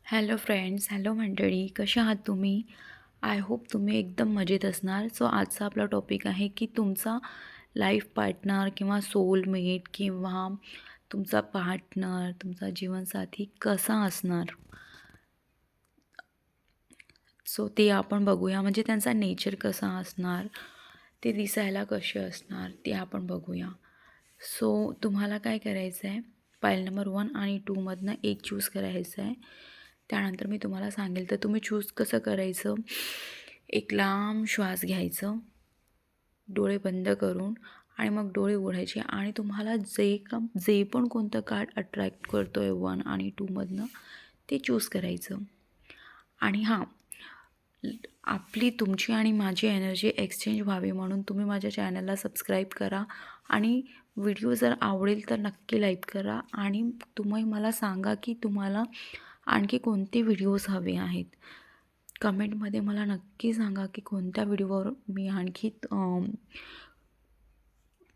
Hello friends, hello मंडळी, कशा आहात तुम्ही? आय होप तुम्ही एकदम मजेत असणार. सो आजचा आपला टॉपिक आहे की तुमचा लाईफ पार्टनर किंवा सोलमेट किंवा तुमचा पार्टनर, तुमचा जीवनसाथी कसा असणार? सो ते आपण बघूया. म्हणजे त्यांचा नेचर कसा असणार, ते दिसायला कसे असणार ते आपण बघूया. सो तुम्हाला काय करायचं आहे, फाईल नंबर 1 आणि 2 मधनं एक चूज करायचं आहे. त्यानंतर मी तुम्हाला सांगेल तर तुम्ही चूज कसं करायचं. एक लांब श्वास घ्यायचं डोळे बंद करून आणि मग डोळे उघडायचे आणि तुम्हाला जे पण कोणतं कार्ड अट्रॅक्ट करतो आहे 1 आणि 2 मधनं ते चूज करायचं. आणि हां, आपली तुमची आणि माझी एनर्जी एक्सचेंज व्हावी म्हणून तुम्ही माझ्या चॅनलला सबस्क्राईब करा आणि व्हिडिओ जर आवडेल तर नक्की लाईक करा आणि तुम्ही मला सांगा की तुम्हाला आणखी कोणते व्हिडिओज हवे आहेत. कमेंटमध्ये मला नक्की सांगा की कोणत्या व्हिडिओवर मी आणखी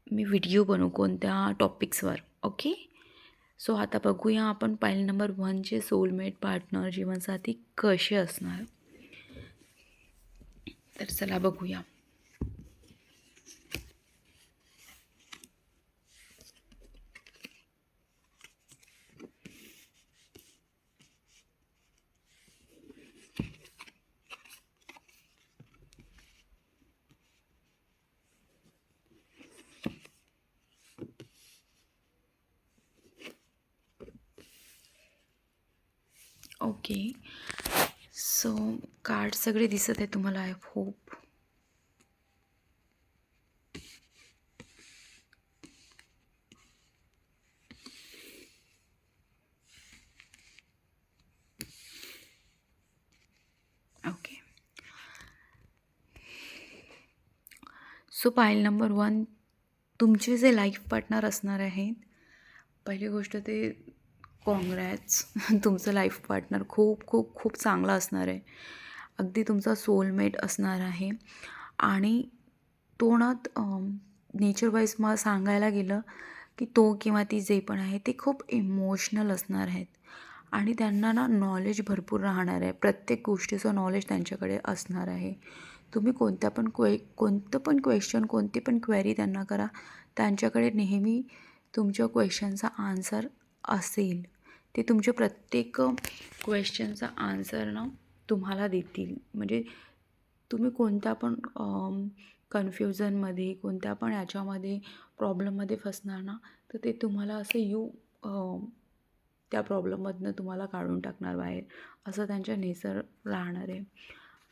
मी व्हिडिओ बनवू, कोणत्या टॉपिक्सवर. ओके. सो आता बघूया आपण फाईल नंबर 1चे सोलमेट पार्टनर जीवनसाथी कसे असणार. तर चला बघूया. ओके. सो कार्ड सगळे दिसत आहे तुम्हाला, I hope. Okay. So file number 1, तुमचे जे लाईफ पार्टनर असणार आहेत, पहिली गोष्ट ते कॉंग्रॅट्स. तुमचं लाईफ पार्टनर खूप खूप खूप चांगला असणार आहे. अगदी तुमचा सोलमेट असणार आहे. आणि तो ना नेचर वाईज मला सांगायला गेलं की तो किंवा ती जे पण आहे ते खूप इमोशनल असणार आहेत. आणि त्यांना ना नॉलेज भरपूर राहणार आहे. प्रत्येक गोष्टीचं नॉलेज त्यांच्याकडे असणार आहे. तुम्ही कोणतं पण क्वेश्चन, कोणती पण क्वेरी त्यांना करा, त्यांच्याकडे नेहमी तुमच्या क्वेश्चनचा आन्सर असेल. ते तुमच्या प्रत्येक क्वेश्चनचा आन्सर ना तुम्हाला देतील. म्हणजे तुम्ही कोणत्या पण कन्फ्युजनमध्ये, कोणत्या पण याच्यामध्ये प्रॉब्लेममध्ये फसणार ना, तर ते तुम्हाला असं त्या प्रॉब्लेममधनं तुम्हाला काढून टाकणार बाहेर, असं त्यांच्या नेचर राहणार आहे.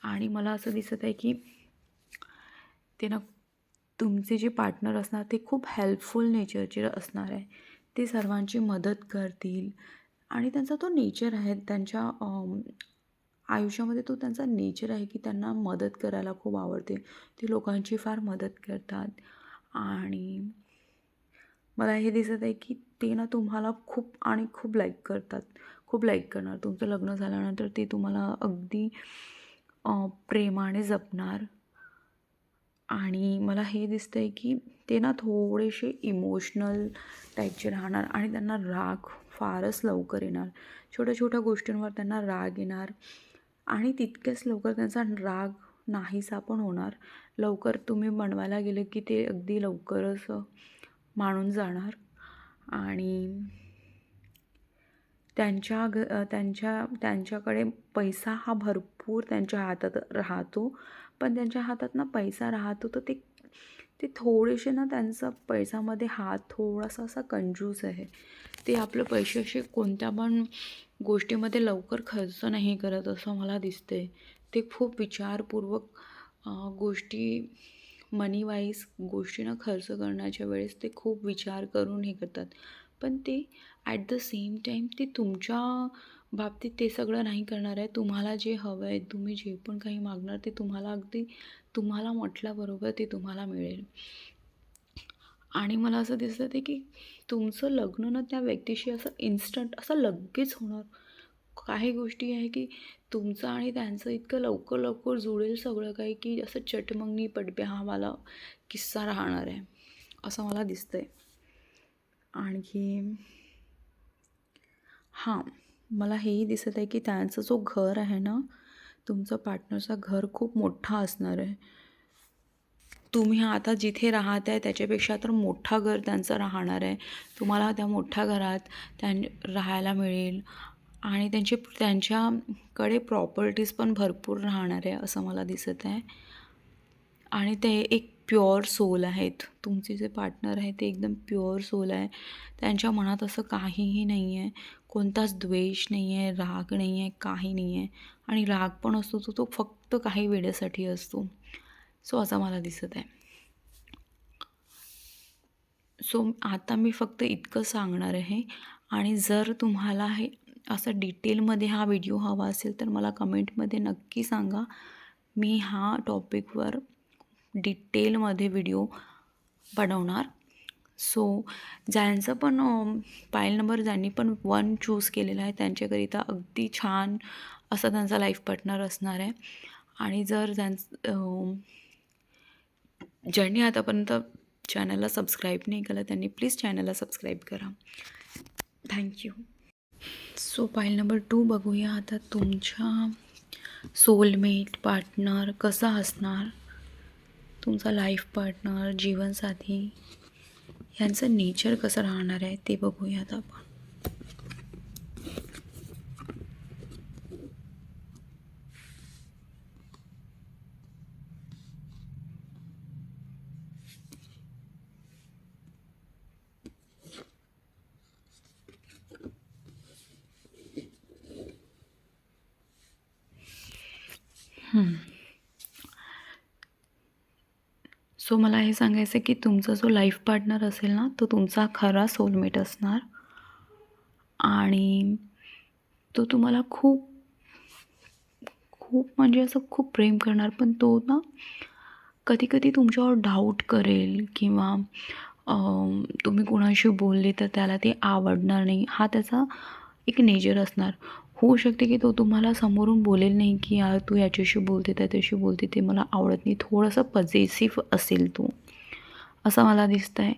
आणि मला असं दिसत आहे की ते ना, तुमचे जे पार्टनर असणार ते खूप हेल्पफुल नेचरचे असणार आहे. ते सर्वांची मदत करतील आणि त्यांचा तो नेचर आहे. त्यांच्या आयुष्यामध्ये तो त्यांचा नेचर आहे की त्यांना मदत करायला खूप आवडते. ते लोकांची फार मदत करतात. आणि मला हे दिसत आहे की ते ना तुम्हाला खूप आणि खूप लाईक करतात. खूप लाईक करणार. तुमचं लग्न झाल्यानंतर ते तुम्हाला अगदी प्रेमाने जपणार. आणि मला हे दिसतं आहे की ते ना थोडेसे इमोशनल टाईपचे राहणार आणि त्यांना राग फारच लवकर येणार. छोट्या छोट्या गोष्टींवर त्यांना राग येणार आणि तितक्याच लवकर त्यांचा राग नाहीसा पण होणार. लवकर तुम्ही बनवायला गेले की ते अगदी लवकरच मानून जाणार. आणि त्यांच्याकडे पैसा हा भरपूर त्यांच्या हातात राहतो. पण त्यांच्या हातात ना पैसा राहतो तर ते ते थोडेसे ना, त्यांचा पैशामध्ये हात थोडासा असा कंजूस आहे. ते आपले पैसे असे कोणत्या पण गोष्टीमध्ये लवकर खर्च नाही करत असं मला दिसते. ते खूप विचारपूर्वक गोष्टी, मनी वाईज गोष्टींना खर्च करण्याच्या वेळेस ते खूप विचार करून हे करतात. पण ते ॲट द सेम टाईम ते तुमच्या बाबतीत ते सगळं नाही करणार आहे. तुम्हाला जे हवं आहे, तुम्ही जे पण काही मागणार ते तुम्हाला अगदी तुम्हाला म्हटल्याबरोबर ते तुम्हाला मिळेल. आणि मला असं दिसतं आहे की तुमचं लग्न ना त्या व्यक्तीशी असं इन्स्टंट असं लगेच होणार. काही गोष्टी आहे की तुमचं आणि त्यांचं इतकं लवकर लवकर जुळेल सगळं काही की असं चटमंगनी पटब्या हा मला किस्सा राहणार आहे, असं मला दिसतं आहे. आणखी हां, मला हेही दिसत आहे की त्यांचा जो घर आहे ना, तुमचा पार्टनरचा घर खूप मोठा असणार आहे. तुम्ही आता जिथे राहत आहे त्याच्यापेक्षा तर मोठा घर त्यांचं राहणार आहे. तुम्हाला त्या मोठ्या घरात राहायला मिळेल आणि त्यांच्याकडे प्रॉपर्टीज पण भरपूर राहणार आहे असं मला दिसत आहे. आणि ते एक प्युअर सोल आहेत. तुमचे जे पार्टनर आहे ते एकदम प्युअर सोल आहे. त्यांच्या मनात असं काहीही नाही आहे. कोणताच द्वेष नाही आहे, राग नाही आहे, काही नाही आहे. आणि राग पण असतो तो फक्त काही वेळेसाठी असतो. सो असं मला दिसत आहे. सो आता मी फक्त इतकं सांगणार आहे आणि जर तुम्हाला हे असं डिटेलमध्ये हा व्हिडिओ हवा असेल तर मला कमेंटमध्ये नक्की सांगा. मी हा टॉपिकवर डिटेलमध्ये व्हिडिओ बनवणार. सो ज्यांचं पण पायल नंबर ज्यांनी पण 1 चूज केलेला आहे त्यांच्याकरिता अगदी छान असा त्यांचा लाईफ पार्टनर असणार आहे. आणि जर ज्यांनी आतापर्यंत चॅनलला सबस्क्राईब नाही केलं त्यांनी प्लीज चॅनलला सबस्क्राईब करा. थँक्यू. सो पाईल नंबर 2 बघूया आता. तुमच्या सोलमेट पार्टनर कसा असणार, तुमचा लाईफ पार्टनर जीवनसाथी ह्यांचं नेचर कसं राहणार आहे ते बघूयात आपण. सो मला हे सांगायचं आहे की तुमचा जो लाईफ पार्टनर असेल ना तो तुमचा खरा सोलमेट असणार आणि तो तुम्हाला खूप खूप म्हणजे असं खूप प्रेम करणार. पण तो ना कधी कधी तुमच्यावर डाऊट करेल किंवा तुम्ही कोणाशी बोलले तर त्याला ते आवडणार नाही. हा त्याचा एक नेचर असणार. होऊ शकते की तो तुम्हाला समोरून बोलेल नाही की यार तू याच्याशी बोलते त्याच्याशी बोलते ते मला आवडत नाही. थोडंसं पजेसिव्ह असेल तो असं मला दिसतं आहे.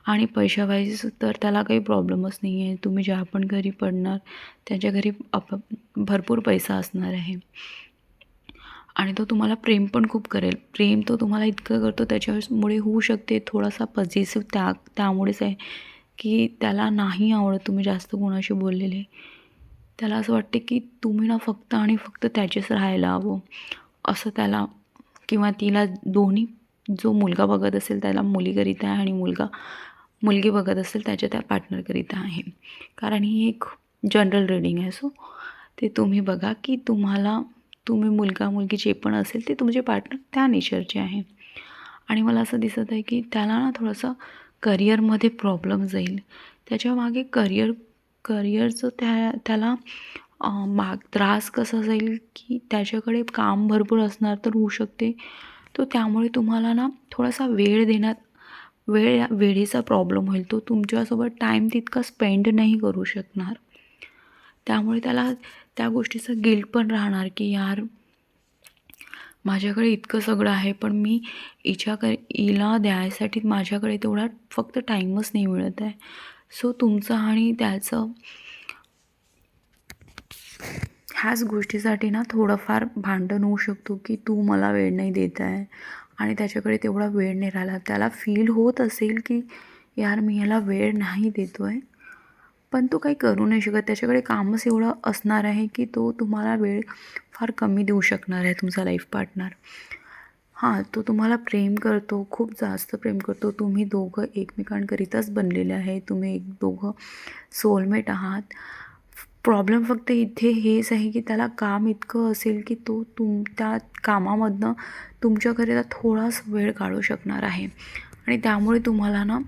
आणि पैशावाईज तर त्याला काही प्रॉब्लेमच नाही आहे. तुम्ही ज्या पण घरी पडणार त्याच्या घरी भरपूर पैसा असणार आहे आणि तो तुम्हाला प्रेम पण खूप करेल. प्रेम तो तुम्हाला इतकं करतो त्याच्यामुळे होऊ शकते थोडासा पजेसिव्ह त्यामुळेच आहे की त्याला नाही आवडत तुम्ही जास्त कोणाशी बोललेले. त्याला असं वाटते की तुम्ही ना फक्त आणि फक्त त्याचेच राहायला हवं असं त्याला किंवा तिला. दोन्ही जो मुलगा बघत असेल त्याला मुलीकरिता आहे आणि मुलगी बघत असेल त्या पार्टनरकरिता आहे. कारण ही एक जनरल रीडिंग आहे. सो ते तुम्ही बघा की तुम्ही मुलगा मुलगी जे पण असेल ते तुमचे पार्टनर त्या नेचरचे आहे. आणि मला असं दिसत आहे की त्याला ना थोडंसं करिअरमध्ये प्रॉब्लेम जाईल. त्याच्यामागे करिअरचं त्याला त्रास कसा जाईल की त्याच्याकडे काम भरपूर असणार तर होऊ शकते तो त्यामुळे तुम्हाला ना थोडासा वेळेचा प्रॉब्लेम होईल. तो तुमच्यासोबत टाईम तितका स्पेंड नाही करू शकणार. त्यामुळे त्याला त्या गोष्टीचं गिल्ट पण राहणार की यार माझ्याकडे इतकं सगळं आहे पण मी हिला द्यायसाठी माझ्याकडे तेवढा फक्त टाईमच नाही मिळत आहे. सो तुमचं आणि त्याचं ह्याच गोष्टीसाठी ना थोडंफार भांडण होऊ शकतो की तू मला वेळ नाही देत आहे आणि त्याच्याकडे तेवढा वेळ नाही राहिला. त्याला फील होत असेल की यार मी ह्याला वेळ नाही देतो आहे पण तो काही करू नाही शकत. त्याच्याकडे कामच एवढं असणार आहे की तो तुम्हाला वेळ फार कमी देऊ शकणार आहे तुमचा लाईफ पार्टनर. हां, तो तुम्हाला प्रेम करतो, खूप जास्त प्रेम करतो. तुम्ही दोघं एकमेकांकरिताच बनलेले आहे. तुम्ही दोघं सोलमेट आहात. प्रॉब्लेम फक्त इथे हेच आहे की त्याला काम इतकं असेल की तो त्या कामामधनं तुमच्याकरिता थोडाच वेळ काढू शकणार आहे आणि त्यामुळे तुम्हाला ना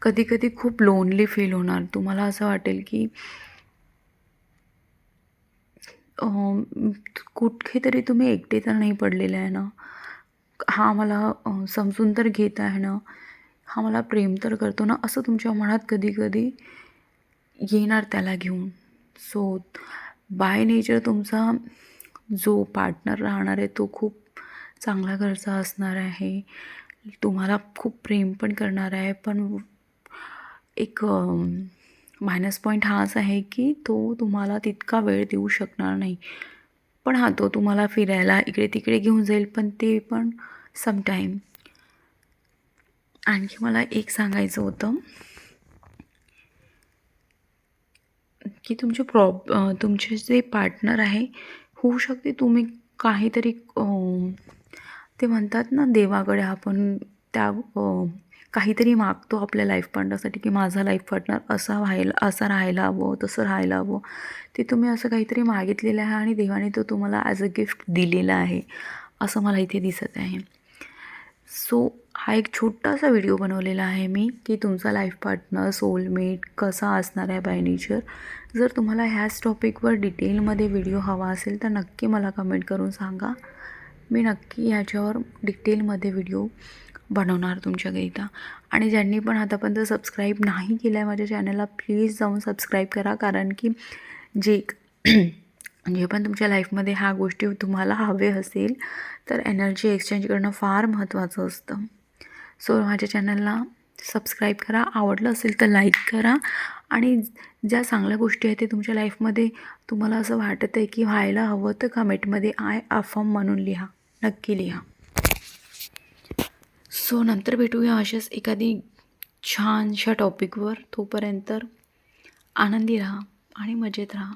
कधी कधी खूप लोनली फील होणार. तुम्हाला असं वाटेल की कुठेतरी तुम्ही एकटे तर नाही पडलेले आहे ना. हा मला समजून तर घेत आहे ना, हा मला प्रेम तर करतो ना, असं तुमच्या मनात कधी कधी येणार त्याला घेऊन. सो बाय नेचर तुमचा जो पार्टनर राहणार आहे तो खूप चांगला घरचा असणार आहे. तुम्हाला खूप प्रेम पण करणार आहे. पण एक मायनस पॉईंट हाच आहे की तो तुम्हाला तितका वेळ देऊ शकणार नाही. पण हां, तो तुम्हाला फिरायला इकडे तिकडे घेऊन जाईल, पण ते पण समटाईम. आणखी मला एक सांगायचं होतं की तुमचे जे पार्टनर आहे, होऊ शकते तुम्ही काहीतरी ते म्हणतात ना, देवाकडे आपण त्या काहीतरी मागतो आपल्या लाईफ पार्टनरसाठी की माझा लाईफ पार्टनर असा राहायला हवं, तसं राहायला हवं. ते तुम्ही असं काहीतरी मागितलेलं आहे आणि देवाने तो तुम्हाला ॲज अ गिफ्ट दिलेला आहे, असं मला इथे दिसत आहे. सो हा एक छोटासा व्हिडिओ बनवलेला आहे मी की तुमचा लाईफ पार्टनर, सोलमेट कसा असणार आहे बाय नेचर. जर तुम्हाला ह्याच टॉपिकवर डिटेलमध्ये व्हिडिओ हवा असेल तर नक्की मला कमेंट करून सांगा. मी नक्की ह्याच्यावर डिटेलमध्ये व्हिडिओ बनवणार तुमच्याकरिता. आणि ज्यांनी पण आतापर्यंत सबस्क्राईब नाही केलं आहे माझ्या चॅनलला, प्लीज जाऊन सबस्क्राईब करा. कारण की जे जे पण तुमच्या लाईफमध्ये ह्या गोष्टी तुम्हाला हवे असेल तर एनर्जी एक्सचेंज करणं फार महत्त्वाचं असतं. सो माझ्या चॅनलला सबस्क्राईब करा, आवडलं असेल तर लाईक करा. आणि ज्या चांगल्या गोष्टी आहेत ते तुमच्या लाईफमध्ये तुम्हाला असं वाटत आहे की व्हायला हवं तर कमेंटमध्ये आय अफर्म म्हणून लिहा, नक्की लिहा. सो नंतर भेटूया अशाच एखादी छानशा टॉपिकवर. तोपर्यंत आनंदी राहा आणि मजेत राहा.